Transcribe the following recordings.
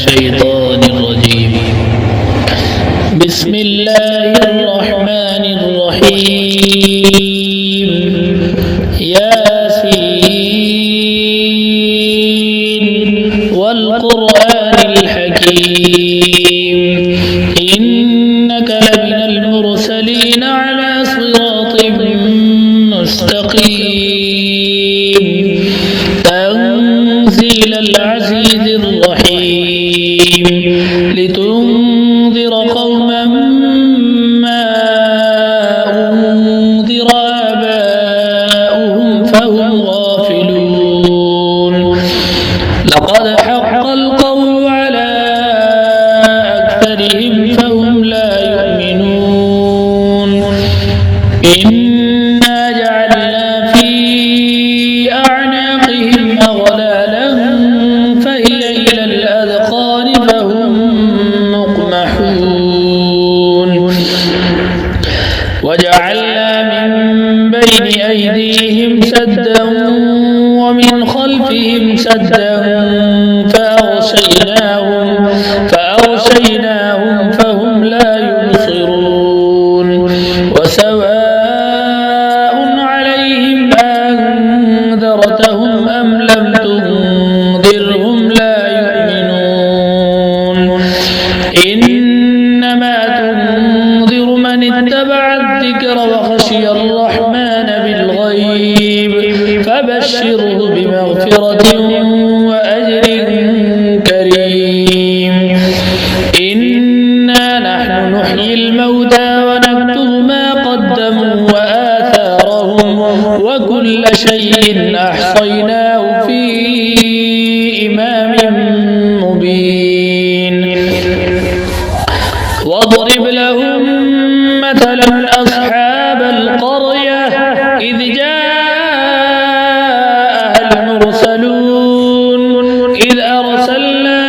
الشيطان الرجيم. بسم الله الرحمن الرحيم. ياسين والقرآن الحكيم إنك لمن المرسلين على صراط مستقيم تنزيل العزيز الرحيم لتنذر قوما ما أنذر آباؤهم فهم غافلون. لقد حق القول على أكثرهم فهم لا يؤمنون. إنا جعلنا في أعناقهم أغلالا فهي إلى الأذقان فهم مقمحون. وجعلنا من بين أيديهم سدا ومن خلفهم سدا فأغشيناهم فهم لا يبصرون. وسواء عليهم أنذرتهم أم لم تنذرهم لا يؤمنون. إنما تنذر من اتبع الذكر وخشي الرحمن بالغيب فبشره بمغفرة وأجر كريم. إنا نحن نحيي الموتى ونكتب ما قدموا وآثارهم وكل شيء أحصيناه في إمام مبين. واضرب لهم مثلا أصحاب القرية إذ جاءها المرسلون إذ أرسلنا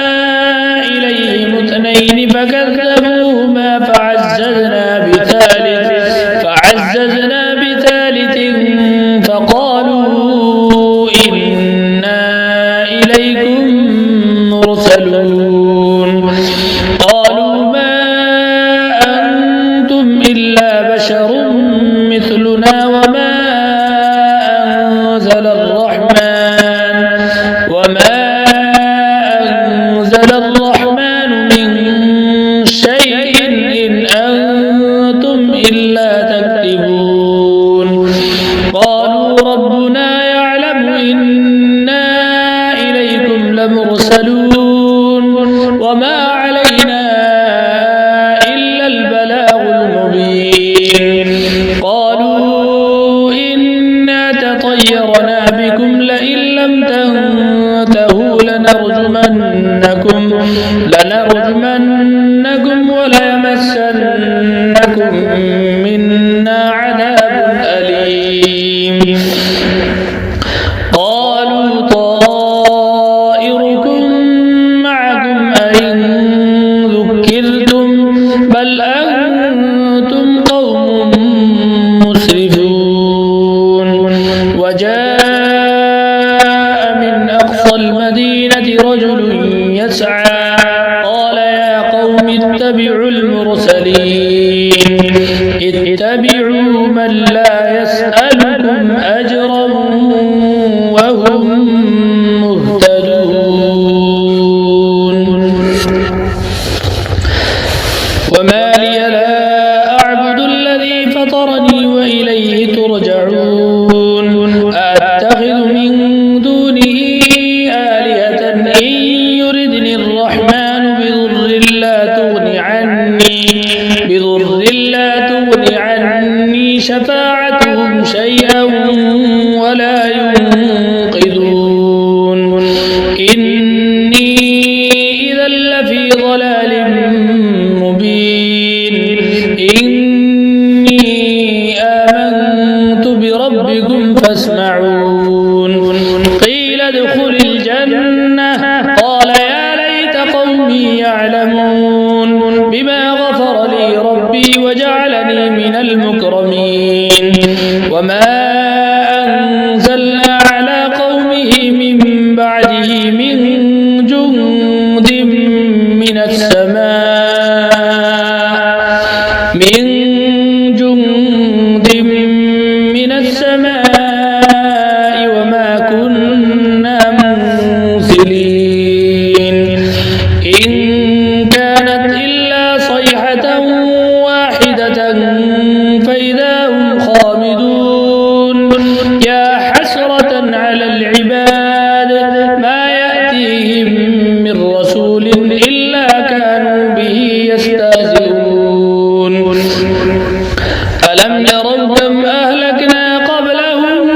إليهم اثنين فكذبوهما فعززنا بثالث فقالوا إنا إليكم مرسلون. قالوا ما أنتم إلا بشر مثلنا وما أنزل الرحمن من شيء إن أنتم إلا تكذبون. قالوا ربنا يعلم إنا إليكم لمرسلون وما علينا إلا البلاغ المبين. قالوا إنا تطيرنا بكم لئن لم تنتهوا لنرجمنكم وليمسنكم منا عذاب أليم. قالوا طائركم معكم أئن ذكرتم بل أنتم قوم مسرفون. وجاء من أقصى المدينة رجل يسعى قال يا قوم اتبعوا المرسلين اتبعوا من لا يسألكم أجرا وهم مهتدون. وما لي لا أعبد الذي فطرني وإليه ترجعون. أتخذ من دونه آلهة إن يردني الرحمن بضر لا تغن عني شفاعتهم شيئا ولا ينقذون. إني إذا لفي ضلال مبين. إني آمنت بربكم فاسمعون. قيل ادخل الجنة قال يا ليت قومي يعلمون بما غفر لي ربي وجعلني من المكرمين. وما أنزلنا على قومه من بعده من جند من السماء من جند من السماء وما كنا منزلين إن كانت إلا صيحة واحدة فإذا هم خامدون يا حسرة على العباد ما يأتيهم من رسول إلا كانوا به يستهزئون ألم يروا كم أهلكنا قبلهم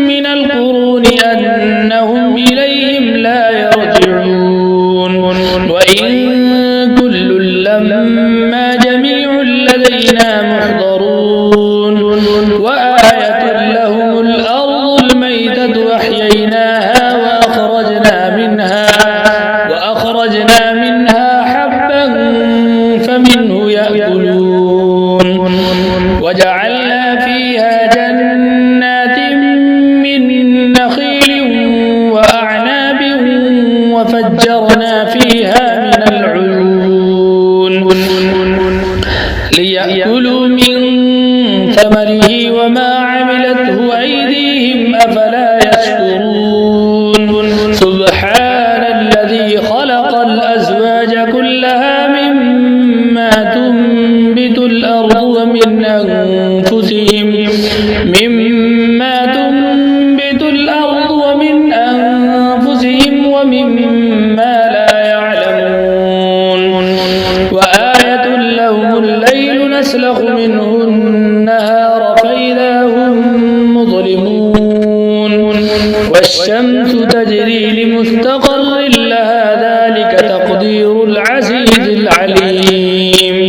من القرون أنهم إليهم لا يرجعون وإن كل لما جميع لدينا محضرون وآية لهم الأرض الميتة أحييناها وأخرجنا منها حبا فمنه يأكلون وجعلنا فيها جنات من نخيل وأعناب وفجرنا فيها من العيون ليأكلوا من ثمره وما عملته أيديهم أفلا يشكرون سبحان الذي خلق الأزواج كلها مما تنبت الأرض ومن أنفسهم ومما لا يعلمون وآية لهم الليل نسلخ منه النهار فإذا هم مظلمون والشمس تجري لمستقر لها ذلك تقدير العزيز العليم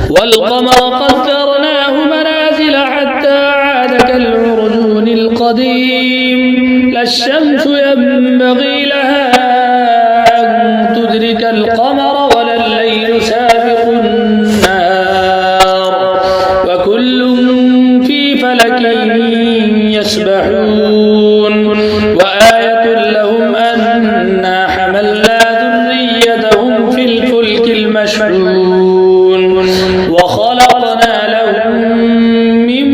والقمر قدرناه منازل حتى عاد كالعرجون القديم لا الشمس ينبغي لها أن تدرك القمر ولا الليل سابق النهار وكل في فلك يسبحون وآية لهم أنا حملنا ذريتهم في الفلك المشحون وخلقنا لهم من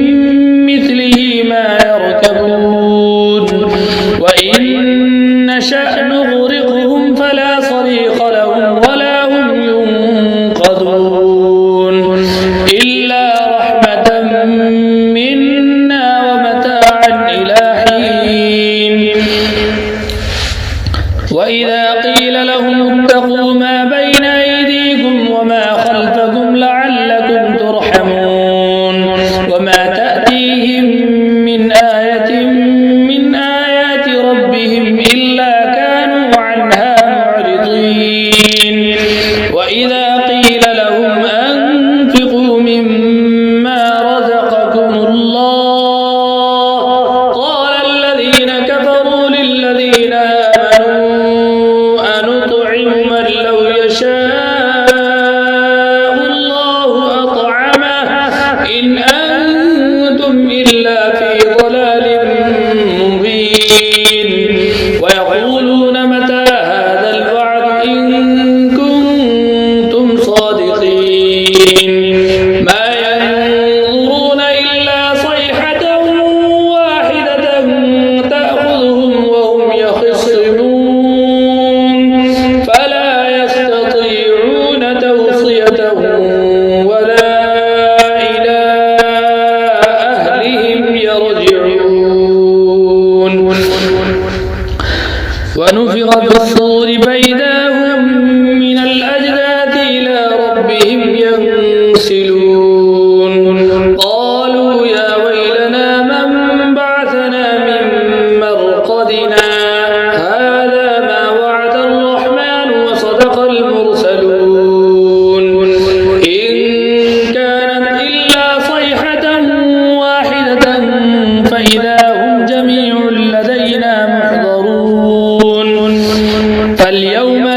مثله ما يركبون وإن نشأ نغرقهم فلا صريخ لهم ولا هم ينقذون إلا رحمة منا ومتاعا إلى حين وإذا قيل لهم اتقوا ما بين أيديكم وما خلفكم لعلكم ترحمون وما تأتيهم من آية من آيات ربهم إلا كانوا عنها معرضين وإذا قيل لهم أنفقوا مما رزقكم الله قال الذين كفروا للذين آمنوا أنطعم من لو يشاء الله أطعمه إن أنتم إلا في ضلال مبين ويقولون متى هذا الوعد إن كنتم صادقين ما ينظرون إلا صيحة واحدة تأخذهم وهم يخصمون فلا يستطيعون توصية ولا إلى أهلهم يرجعون ونفخ في الصور فإذا هم من الأجداث إلى ربهم ينسلون قالوا يا ويلنا من بعثنا من مرقدنا هذا ما وعد الرحمن وصدق المرسلون إن كانت إلا صيحة واحدة فإذا هم جميع لدينا محضرون فاليوم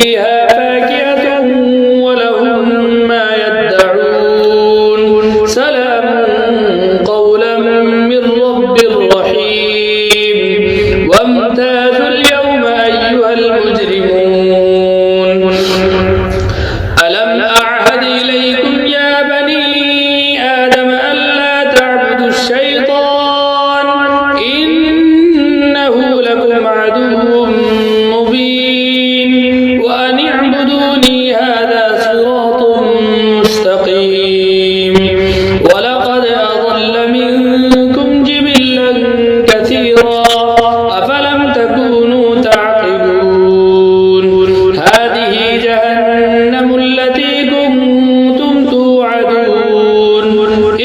فيها فاكهة ولهم ما يدعون سلام قولا من رب رحيم وامتازوا اليوم أيها المجرمون ألم أعهد إليكم يا بني آدم ألا تعبدوا الشيطان إنه لكم عدو مبين وأن اعبدوني هذا صراط مستقيم ولقد أضل منكم جبلا كثيرا أفلم تكونوا تعقلون هذه جهنم التي كنتم توعدون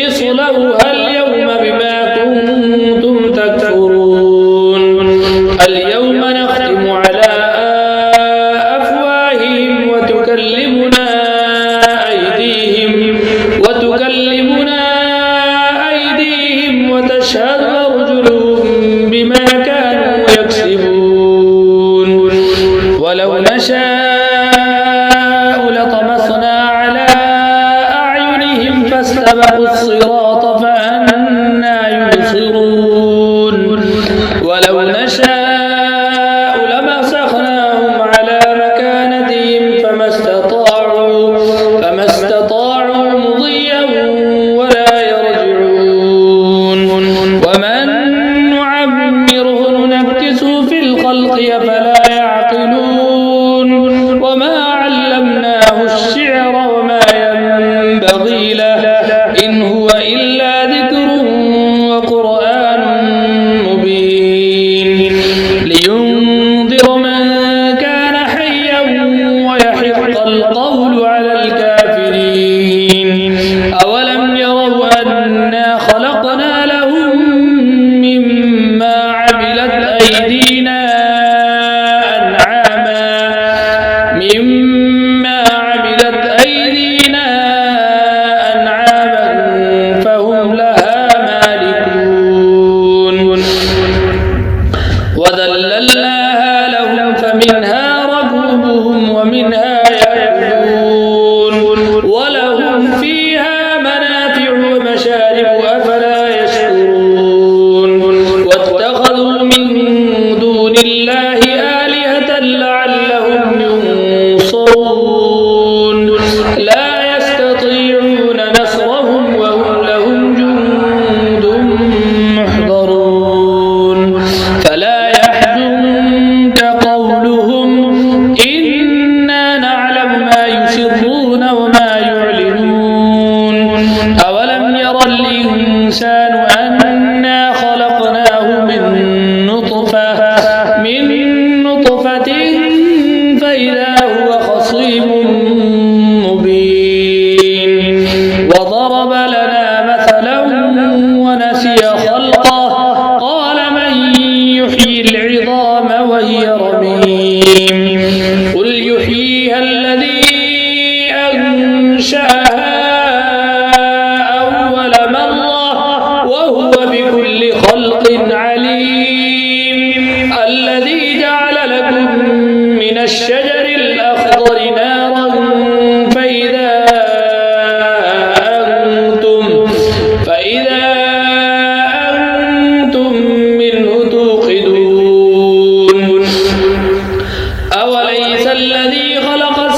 اصلوها اليوم بما كنتم تكفرون اليوم نختم على أفواههم وتكلمنا أيديهم وتشهد أرجلهم بما كانوا يكسبون ولو نشاء لطمسنا على أعينهم فاستبقوا الصراط فأنى يبصرون ولو نشاء لمسخناهم على مكانتهم فما استطاعوا مضيا ولا يرجعون ومن نعمره ننكسه في الخلق أفلا يعقلون وما علمناه الشعر وما ينبغي له إن هو إلا ذكر وقرآن مبين لينذر من كان حيا ويحق القول على الكافرين أولم يروا أنا خلقنا لهم مما عملت أيدينا أنعاما فهم لها مالكون وذللناها لهم فمنها ركوبهم ومنها يأكلون ولهم فيها منافع ومشارب أفلا يشكرون واتخذوا من دون الله آلهة لعلهم ينصرون لا يستطيعون نصرهم وهم لهم جند محضرون فلا يحزنك قولهم إنا نعلم ما يسرون وما يعلنون أولم ير الإنسان أنا خلقناه من نطفة فإذا هو خصيم مبين وضرب لنا مثلا ونسي خلقه قال من يحيي العظام وهي رميم قل يحييها الذي أنشأها أول مرة وهو بكل خلق عليم الذي جعل لكم من الشجر الأخضر نارا فإذا أنتم منه توقدون أوليس الذي خلق